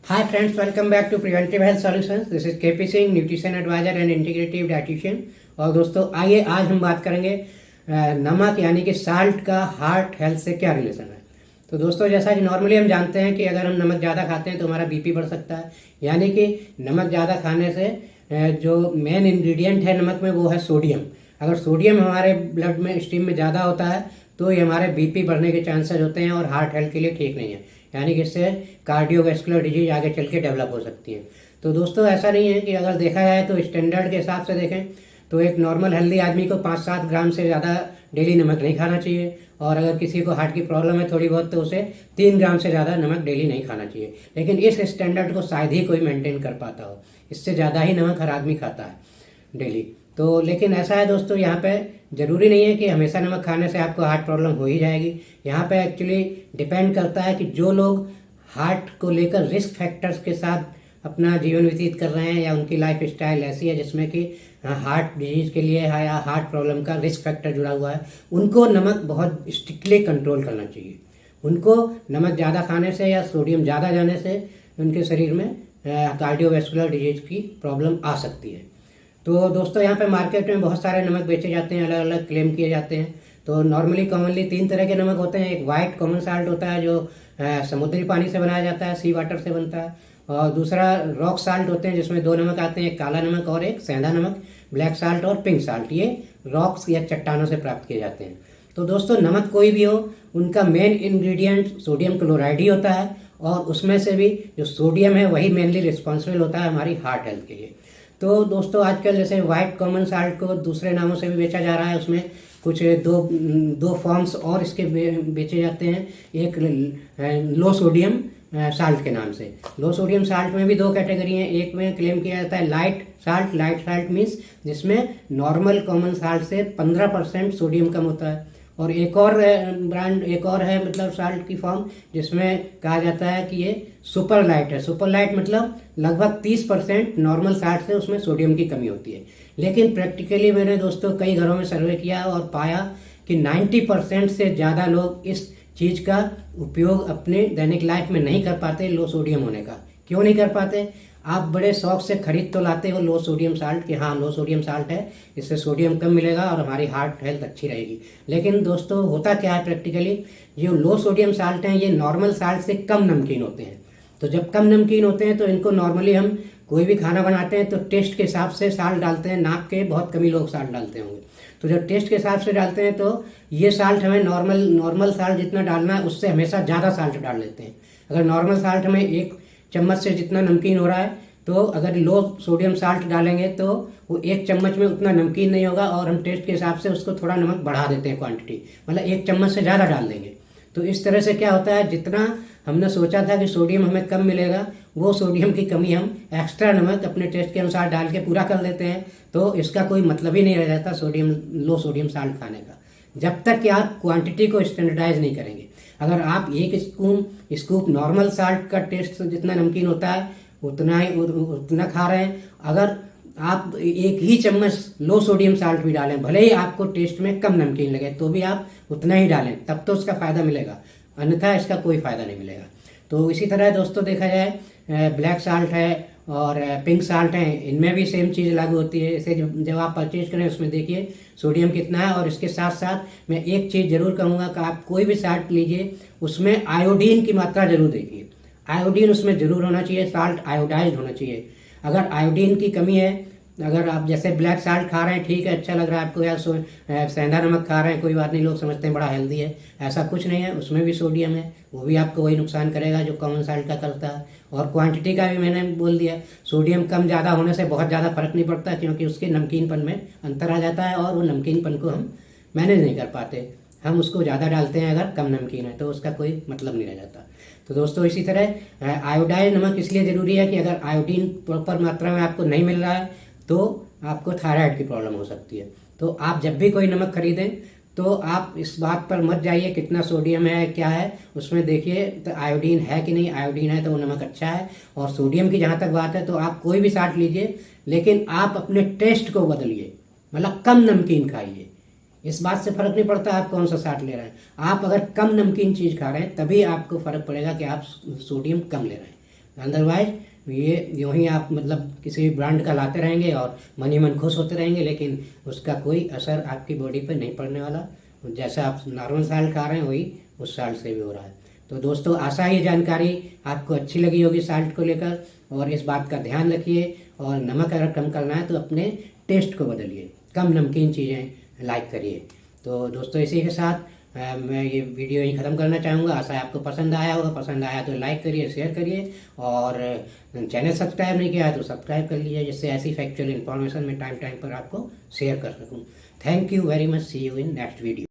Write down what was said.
Hi friends, welcome back to Preventive Health Solutions. This is KP Singh, nutrition advisor and integrative dietitian. और दोस्तों आइए आज हम बात करेंगे नमक यानी कि साल्ट का हार्ट हेल्थ से क्या रिलेशन है। तो दोस्तों जैसा कि नॉर्मली हम जानते हैं कि अगर हम नमक ज़्यादा खाते हैं तो हमारा बीपी बढ़ सकता है। यानी कि नमक ज़्यादा खाने से जो मेन इंग्रेडिएंट है नमक में वो है सोडियम। अगर सोडियम हमारे ब्लड में स्ट्रीम में ज़्यादा होता है तो ये हमारे बीपी बढ़ने के चांसेस होते हैं और हार्ट हेल्थ के लिए ठीक नहीं है। यानी कि इससे कार्डियोवैस्कुलर डिजीज आगे चल के डेवलप हो सकती है। तो दोस्तों ऐसा नहीं है कि अगर देखा जाए तो स्टैंडर्ड के हिसाब से देखें तो एक नॉर्मल हेल्दी आदमी को 5-7 ग्राम से ज़्यादा डेली नमक नहीं खाना चाहिए। और अगर किसी को हार्ट की प्रॉब्लम है थोड़ी बहुत तो उसे 3 ग्राम से ज़्यादा नमक डेली नहीं खाना चाहिए। लेकिन इस स्टैंडर्ड को शायद ही कोई मेंटेन कर पाता हो। इससे ज़्यादा ही नमक हर आदमी खाता है डेली। तो लेकिन ऐसा है दोस्तों, यहाँ पे ज़रूरी नहीं है कि हमेशा नमक खाने से आपको हार्ट प्रॉब्लम हो ही जाएगी। यहाँ पे एक्चुअली डिपेंड करता है कि जो लोग हार्ट को लेकर रिस्क फैक्टर्स के साथ अपना जीवन व्यतीत कर रहे हैं या उनकी लाइफ स्टाइल ऐसी है जिसमें कि हार्ट डिजीज के लिए या हार्ट प्रॉब्लम का रिस्क फैक्टर जुड़ा हुआ है, उनको नमक बहुत स्ट्रिक्टली कंट्रोल करना चाहिए। उनको नमक ज़्यादा खाने से या सोडियम ज़्यादा जाने से उनके शरीर में कार्डियोवैस्कुलर डिजीज की प्रॉब्लम आ सकती है। तो दोस्तों यहाँ पे मार्केट में बहुत सारे नमक बेचे जाते हैं, अलग अलग क्लेम किए जाते हैं। तो नॉर्मली कॉमनली 3 तरह के नमक होते हैं। एक वाइट कॉमन साल्ट होता है जो समुद्री पानी से बनाया जाता है, सी वाटर से बनता है। और दूसरा रॉक साल्ट होते हैं जिसमें 2 नमक आते हैं, एक काला नमक और एक सेंधा नमक, ब्लैक साल्ट और पिंक साल्ट। ये रॉक्स या चट्टानों से प्राप्त किए जाते हैं। तो दोस्तों नमक कोई भी हो, उनका मेन इंग्रेडिएंट सोडियम क्लोराइड ही होता है। और उसमें से भी जो सोडियम है वही मेनली रिस्पॉन्सिबल होता है हमारी हार्ट हेल्थ के लिए। तो दोस्तों आजकल जैसे वाइट कॉमन साल्ट को दूसरे नामों से भी बेचा जा रहा है, उसमें कुछ दो फॉर्म्स और इसके बेचे जाते हैं। एक लो सोडियम साल्ट के नाम से। लो सोडियम साल्ट में भी 2 कैटेगरी हैं। एक में क्लेम किया जाता है light salt. Light salt means जिसमें नॉर्मल कॉमन साल्ट से 15% सोडियम कम होता है। और एक और ब्रांड एक और है मतलब साल्ट की फॉर्म जिसमें कहा जाता है कि ये सुपर लाइट है। सुपर लाइट मतलब लगभग 30% नॉर्मल साल्ट से उसमें सोडियम की कमी होती है। लेकिन प्रैक्टिकली मैंने दोस्तों कई घरों में सर्वे किया और पाया कि 90% से ज़्यादा लोग इस चीज़ का उपयोग अपने दैनिक लाइफ में नहीं कर पाते लो सोडियम होने का। क्यों नहीं कर पाते? आप बड़े शौक से खरीद तो लाते हो लो सोडियम साल्ट कि हाँ लो सोडियम साल्ट है, इससे सोडियम कम मिलेगा और हमारी हार्ट हेल्थ अच्छी रहेगी। लेकिन दोस्तों होता क्या है प्रैक्टिकली, जो लो सोडियम साल्ट हैं ये नॉर्मल साल्ट से कम नमकीन होते हैं। तो जब कम नमकीन होते हैं तो इनको नॉर्मली हम कोई भी खाना बनाते हैं तो टेस्ट के हिसाब से साल्ट डालते हैं, नाप के। बहुत कम ही लोग साल्ट डालते होंगे। तो जब टेस्ट के हिसाब से डालते हैं तो ये साल्ट हमें नॉर्मल साल्ट जितना डालना है उससे हमेशा ज़्यादा साल्ट डाल लेते हैं। अगर नॉर्मल साल्ट हमें 1 चम्मच से जितना नमकीन हो रहा है तो अगर लो सोडियम साल्ट डालेंगे तो वो 1 चम्मच में उतना नमकीन नहीं होगा और हम टेस्ट के हिसाब से उसको थोड़ा नमक बढ़ा देते हैं क्वांटिटी, मतलब 1 चम्मच से ज़्यादा डाल देंगे। तो इस तरह से क्या होता है, जितना हमने सोचा था कि सोडियम हमें कम मिलेगा वो सोडियम की कमी हम एक्स्ट्रा नमक अपने टेस्ट के अनुसार डाल के पूरा कर देते हैं। तो इसका कोई मतलब ही नहीं रह जाता लो सोडियम साल्ट खाने का, जब तक कि आप क्वांटिटी को स्टैंडर्डाइज नहीं करेंगे। अगर आप 1 स्कूप नॉर्मल साल्ट का टेस्ट जितना नमकीन होता है उतना खा रहे हैं, अगर आप 1 ही चम्मच लो सोडियम साल्ट भी डालें, भले ही आपको टेस्ट में कम नमकीन लगे तो भी आप उतना ही डालें, तब तो उसका फ़ायदा मिलेगा, अन्यथा इसका कोई फ़ायदा नहीं मिलेगा। तो इसी तरह दोस्तों देखा जाए ब्लैक साल्ट है और पिंक साल्ट है, इनमें भी सेम चीज़ लागू होती है। इसे जब आप परचेज करें उसमें देखिए सोडियम कितना है। और इसके साथ साथ मैं एक चीज़ ज़रूर कहूँगा कि आप कोई भी साल्ट लीजिए उसमें आयोडीन की मात्रा जरूर देखिए। आयोडीन उसमें जरूर होना चाहिए, साल्ट आयोडाइज्ड होना चाहिए। अगर आयोडीन की कमी है, अगर आप जैसे ब्लैक साल्ट खा रहे हैं ठीक है, अच्छा लग रहा है आपको, या सेंधा नमक खा रहे हैं कोई बात नहीं, लोग समझते हैं बड़ा हेल्दी है, ऐसा कुछ नहीं है, उसमें भी सोडियम है, वो भी आपको वही नुकसान करेगा जो कॉमन साल्ट का करता है। और क्वांटिटी का भी मैंने बोल दिया, सोडियम कम ज़्यादा होने से बहुत ज़्यादा फर्क नहीं पड़ता क्योंकि उसके नमकीनपन में अंतर आ जाता है और वो नमकीनपन को हम मैनेज नहीं कर पाते। हम उसको ज़्यादा डालते हैं अगर कम नमकीन है तो उसका कोई मतलब नहीं रह जाता। तो दोस्तों इसी तरह आयोडाइज नमक इसलिए ज़रूरी है कि अगर आयोडीन प्रॉपर मात्रा में आपको नहीं मिल रहा है तो आपको थायराइड की प्रॉब्लम हो सकती है। तो आप जब भी कोई नमक खरीदें तो आप इस बात पर मत जाइए कितना सोडियम है क्या है, उसमें देखिए तो आयोडीन है कि नहीं, आयोडीन है तो वो नमक अच्छा है। और सोडियम की जहाँ तक बात है तो आप कोई भी साल्ट लीजिए लेकिन आप अपने टेस्ट को बदलिए, मतलब कम नमकीन खाइए। इस बात से फर्क नहीं पड़ता आप कौन सा साल्ट ले रहे हैं, आप अगर कम नमकीन चीज़ खा रहे हैं तभी आपको फर्क पड़ेगा कि आप सोडियम कम ले रहे हैं। अदरवाइज ये यूँ ही आप मतलब किसी भी ब्रांड का लाते रहेंगे और मन ही मन खुश होते रहेंगे, लेकिन उसका कोई असर आपकी बॉडी पर नहीं पड़ने वाला। जैसा आप नॉर्मल साल्ट खा रहे हैं वही उस साल्ट से भी हो रहा है। तो दोस्तों, आशा है ये जानकारी आपको अच्छी लगी होगी साल्ट को लेकर, और इस बात का ध्यान रखिए। और नमक अगर कम करना है तो अपने टेस्ट को बदलिए, कम नमकीन चीज़ें लाइक करिए। तो दोस्तों, इसी के साथ मैं ये वीडियो यहीं ख़त्म करना चाहूँगा। आशा है आपको पसंद आया होगा। पसंद आया तो लाइक करिए, शेयर करिए, और चैनल सब्सक्राइब नहीं किया है तो सब्सक्राइब कर लीजिए, जिससे ऐसी फैक्चुअल इन्फॉर्मेशन मैं टाइम टाइम पर आपको शेयर कर सकूँ। Thank you very much. See you in next video.